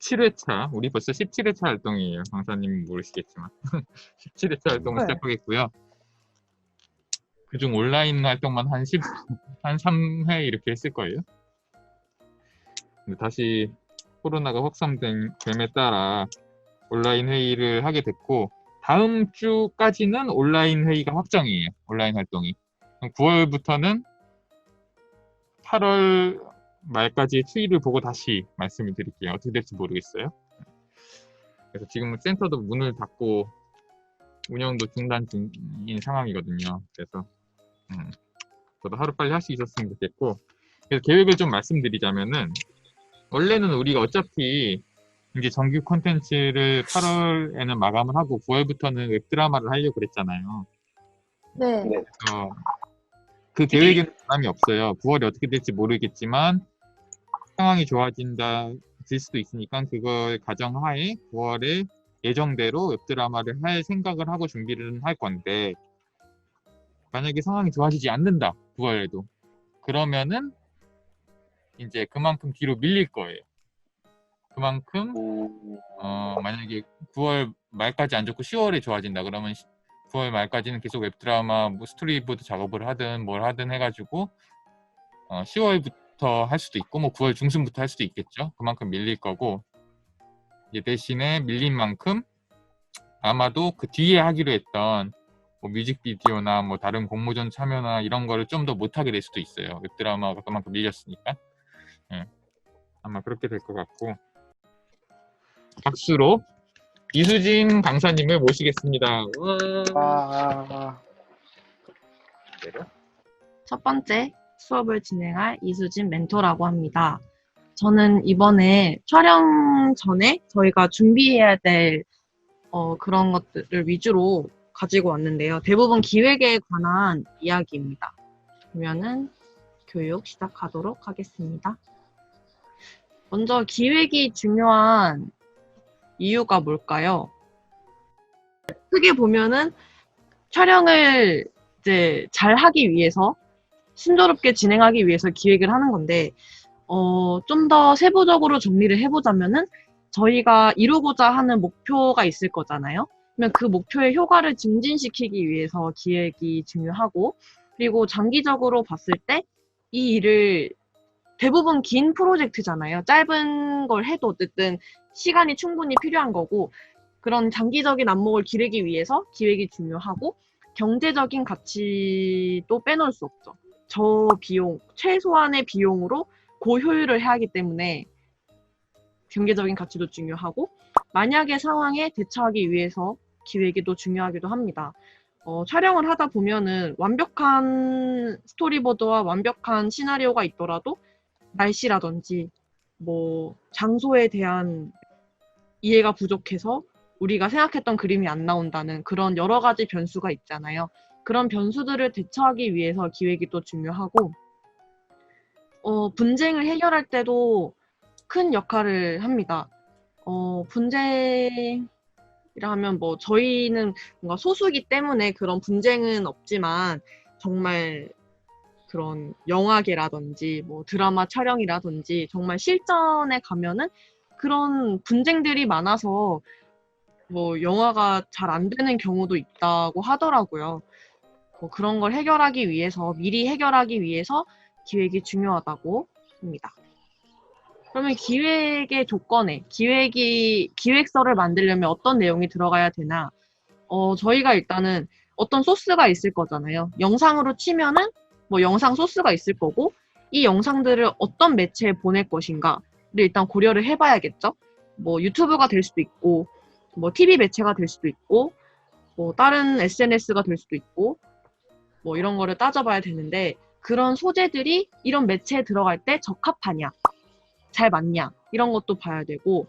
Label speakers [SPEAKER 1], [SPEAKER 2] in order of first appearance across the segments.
[SPEAKER 1] 17회차, 우리 벌써 17회차 활동이에요. 강사님은 모르시겠지만 17회차 활동을
[SPEAKER 2] 네.
[SPEAKER 1] 시작하겠고요. 그중 온라인 활동만 한 3회 이렇게 했을 거예요. 근데 다시 코로나가 확산됨에 따라 온라인 회의를 하게 됐고, 다음 주까지는 온라인 회의가 확정이에요. 온라인 활동이. 9월부터는 8월 말까지의 추이를 보고 다시 말씀을 드릴게요. 어떻게 될지 모르겠어요. 그래서 지금은 센터도 문을 닫고 운영도 중단 중인 상황이거든요. 그래서 저도 하루빨리 할 수 있었으면 좋겠고, 그래서 계획을 좀 말씀드리자면은, 원래는 우리가 어차피 이제 정규 콘텐츠를 8월에는 마감을 하고 9월부터는 웹드라마를 하려고 그랬잖아요.
[SPEAKER 2] 네.
[SPEAKER 1] 그래서 그 계획에는 변함이 없어요. 9월이 어떻게 될지 모르겠지만 상황이 좋아질 수도 있으니까 그걸 가정하에 9월에 예정대로 웹드라마를 할 생각을 하고 준비를 할 건데, 만약에 상황이 좋아지지 않는다, 9월에도. 그러면은 이제 그만큼 뒤로 밀릴 거예요. 그만큼 만약에 9월 말까지 안 좋고 10월에 좋아진다 그러면 9월 말까지는 계속 웹드라마 뭐 스토리보드 작업을 하든 뭘 하든 해가지고 10월부터 할 수도 있고 뭐 9월 중순부터 할 수도 있겠죠. 그만큼 밀릴 거고, 이제 대신에 밀린 만큼 아마도 그 뒤에 하기로 했던 뭐 뮤직비디오나 뭐 다른 공모전 참여나 이런 거를 좀 더 못하게 될 수도 있어요. 웹드라마가 그만큼 밀렸으니까. 예. 아마 그렇게 될 것 같고, 박수로 이수진 강사님을 모시겠습니다.
[SPEAKER 3] 와.
[SPEAKER 2] 첫 번째 수업을 진행할 이수진 멘토라고 합니다. 저는 이번에 촬영 전에 저희가 준비해야 될 그런 것들을 위주로 가지고 왔는데요. 대부분 기획에 관한 이야기입니다. 그러면은 교육 시작하도록 하겠습니다. 먼저 기획이 중요한 이유가 뭘까요? 크게 보면은 촬영을 이제 잘 하기 위해서, 순조롭게 진행하기 위해서 기획을 하는 건데, 좀 더 세부적으로 정리를 해보자면은 저희가 이루고자 하는 목표가 있을 거잖아요. 그러면 그 목표의 효과를 증진시키기 위해서 기획이 중요하고, 그리고 장기적으로 봤을 때 이 일을, 대부분 긴 프로젝트잖아요. 짧은 걸 해도 어쨌든 시간이 충분히 필요한 거고, 그런 장기적인 안목을 기르기 위해서 기획이 중요하고, 경제적인 가치도 빼놓을 수 없죠. 저 비용, 최소한의 비용으로 고효율을 해야 하기 때문에 경제적인 가치도 중요하고, 만약의 상황에 대처하기 위해서 기획이 또 중요하기도 합니다. 촬영을 하다 보면은 완벽한 스토리보드와 완벽한 시나리오가 있더라도 날씨라든지 뭐 장소에 대한 이해가 부족해서 우리가 생각했던 그림이 안 나온다는 그런 여러 가지 변수가 있잖아요. 그런 변수들을 대처하기 위해서 기획이 또 중요하고, 분쟁을 해결할 때도 큰 역할을 합니다. 분쟁이라 하면 뭐 저희는 뭔가 소수기 때문에 그런 분쟁은 없지만, 정말 그런 영화계라든지 뭐 드라마 촬영이라든지 정말 실전에 가면은 그런 분쟁들이 많아서 뭐 영화가 잘 안 되는 경우도 있다고 하더라고요. 그런 걸 해결하기 위해서, 미리 해결하기 위해서 기획이 중요하다고 합니다. 그러면 기획의 조건에, 기획서를 만들려면 어떤 내용이 들어가야 되나? 저희가 일단은 어떤 소스가 있을 거잖아요. 영상으로 치면은 뭐 영상 소스가 있을 거고, 이 영상들을 어떤 매체에 보낼 것인가를 일단 고려를 해봐야겠죠. 뭐 유튜브가 될 수도 있고, 뭐 TV 매체가 될 수도 있고, 뭐 다른 SNS가 될 수도 있고, 뭐 이런 거를 따져봐야 되는데, 그런 소재들이 이런 매체에 들어갈 때 적합하냐, 잘 맞냐, 이런 것도 봐야 되고,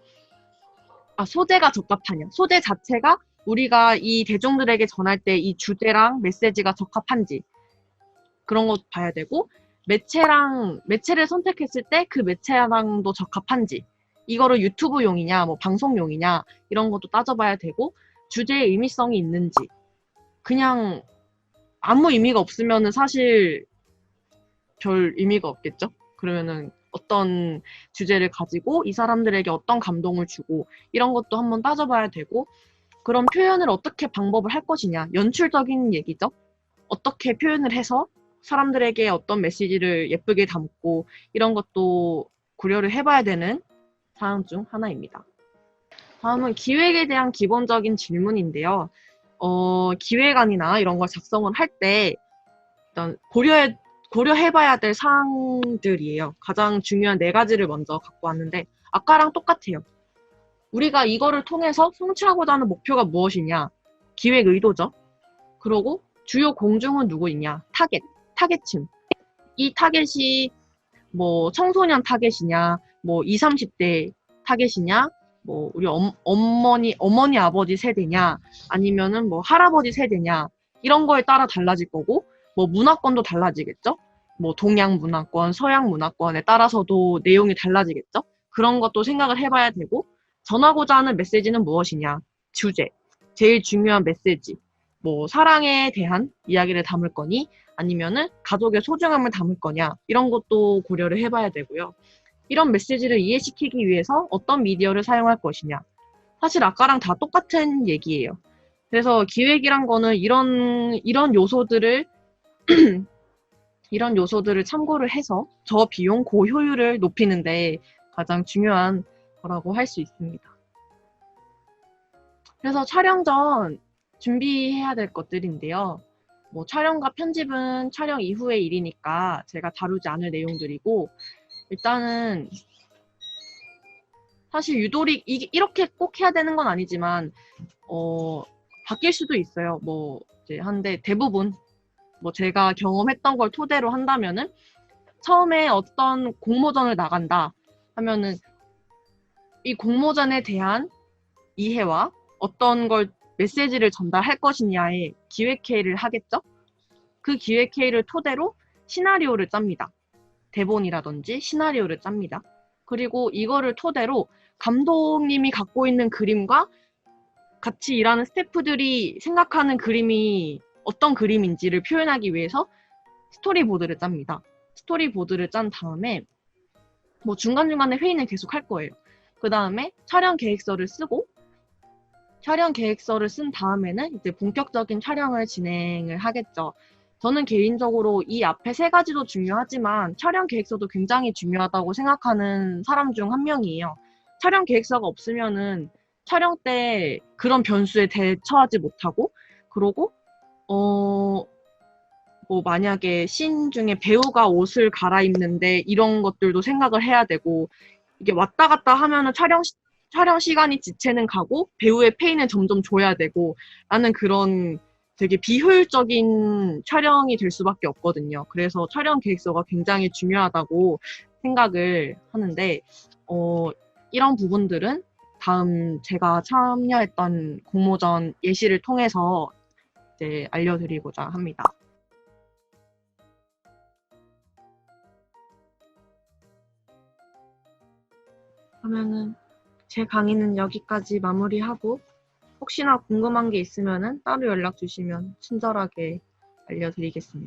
[SPEAKER 2] 소재가 적합하냐, 소재 자체가 우리가 이 대중들에게 전할 때 이 주제랑 메시지가 적합한지, 그런 것도 봐야 되고, 매체를 선택했을 때 그 매체랑도 적합한지, 이거를 유튜브용이냐, 뭐 방송용이냐, 이런 것도 따져봐야 되고, 주제의 의미성이 있는지. 그냥 아무 의미가 없으면은 사실 별 의미가 없겠죠? 그러면은 어떤 주제를 가지고 이 사람들에게 어떤 감동을 주고 이런 것도 한번 따져봐야 되고 그런 표현을 어떻게 방법을 할 것이냐. 연출적인 얘기죠. 어떻게 표현을 해서 사람들에게 어떤 메시지를 예쁘게 담고 이런 것도 고려를 해봐야 되는 사항 중 하나입니다. 다음은 기획에 대한 기본적인 질문인데요. 기획안이나 이런 걸 작성을 할 때 일단 고려해봐야 될 사항들이에요. 가장 중요한 4가지를 먼저 갖고 왔는데 아까랑 똑같아요. 우리가 이거를 통해서 성취하고자 하는 목표가 무엇이냐? 기획 의도죠. 그리고 주요 공중은 누구이냐? 타겟층. 이 타겟이 뭐 청소년 타겟이냐, 뭐 20, 30대 타겟이냐, 뭐 우리 어머니, 아버지 세대냐, 아니면은 뭐 할아버지 세대냐, 이런 거에 따라 달라질 거고, 뭐 문화권도 달라지겠죠? 뭐 동양 문화권, 서양 문화권에 따라서도 내용이 달라지겠죠? 그런 것도 생각을 해봐야 되고, 전하고자 하는 메시지는 무엇이냐? 주제, 제일 중요한 메시지, 뭐 사랑에 대한 이야기를 담을 거니, 아니면은 가족의 소중함을 담을 거냐, 이런 것도 고려를 해봐야 되고요. 이런 메시지를 이해시키기 위해서 어떤 미디어를 사용할 것이냐. 사실 아까랑 다 똑같은 얘기예요. 그래서 기획이란 거는 이런 요소들을 이런 요소들을 참고를 해서 저비용 고효율을 높이는데 가장 중요한 거라고 할 수 있습니다. 그래서 촬영 전 준비해야 될 것들인데요. 뭐 촬영과 편집은 촬영 이후의 일이니까 제가 다루지 않을 내용들이고 일단은 사실 유도리 이렇게 꼭 해야 되는 건 아니지만 바뀔 수도 있어요. 뭐 이제 한데 대부분 뭐 제가 경험했던 걸 토대로 한다면은 처음에 어떤 공모전을 나간다 하면은 이 공모전에 대한 이해와 어떤 걸 메시지를 전달할 것이냐에 기획회의를 하겠죠. 그 기획회의를 토대로 시나리오를 짭니다. 대본이라든지 시나리오를 짭니다. 그리고 이거를 토대로 감독님이 갖고 있는 그림과 같이 일하는 스태프들이 생각하는 그림이 어떤 그림인지를 표현하기 위해서 스토리보드를 짭니다. 스토리보드를 짠 다음에 뭐 중간중간에 회의는 계속 할 거예요. 그 다음에 촬영 계획서를 쓰고 촬영 계획서를 쓴 다음에는 이제 본격적인 촬영을 진행을 하겠죠. 저는 개인적으로 이 앞에 3가지도 중요하지만 촬영 계획서도 굉장히 중요하다고 생각하는 사람 중 한 명이에요. 촬영 계획서가 없으면은 촬영 때 그런 변수에 대처하지 못하고 그러고 뭐 만약에 씬 중에 배우가 옷을 갈아입는데 이런 것들도 생각을 해야 되고 이게 왔다 갔다 하면은 촬영 시간이 지체는 가고 배우의 페이는 점점 줘야 되고 라는 그런 되게 비효율적인 촬영이 될 수밖에 없거든요. 그래서 촬영 계획서가 굉장히 중요하다고 생각을 하는데 이런 부분들은 다음 제가 참여했던 공모전 예시를 통해서 이제 알려드리고자 합니다. 그러면은 제 강의는 여기까지 마무리하고 혹시나 궁금한 게 있으면은 따로 연락 주시면 친절하게 알려드리겠습니다.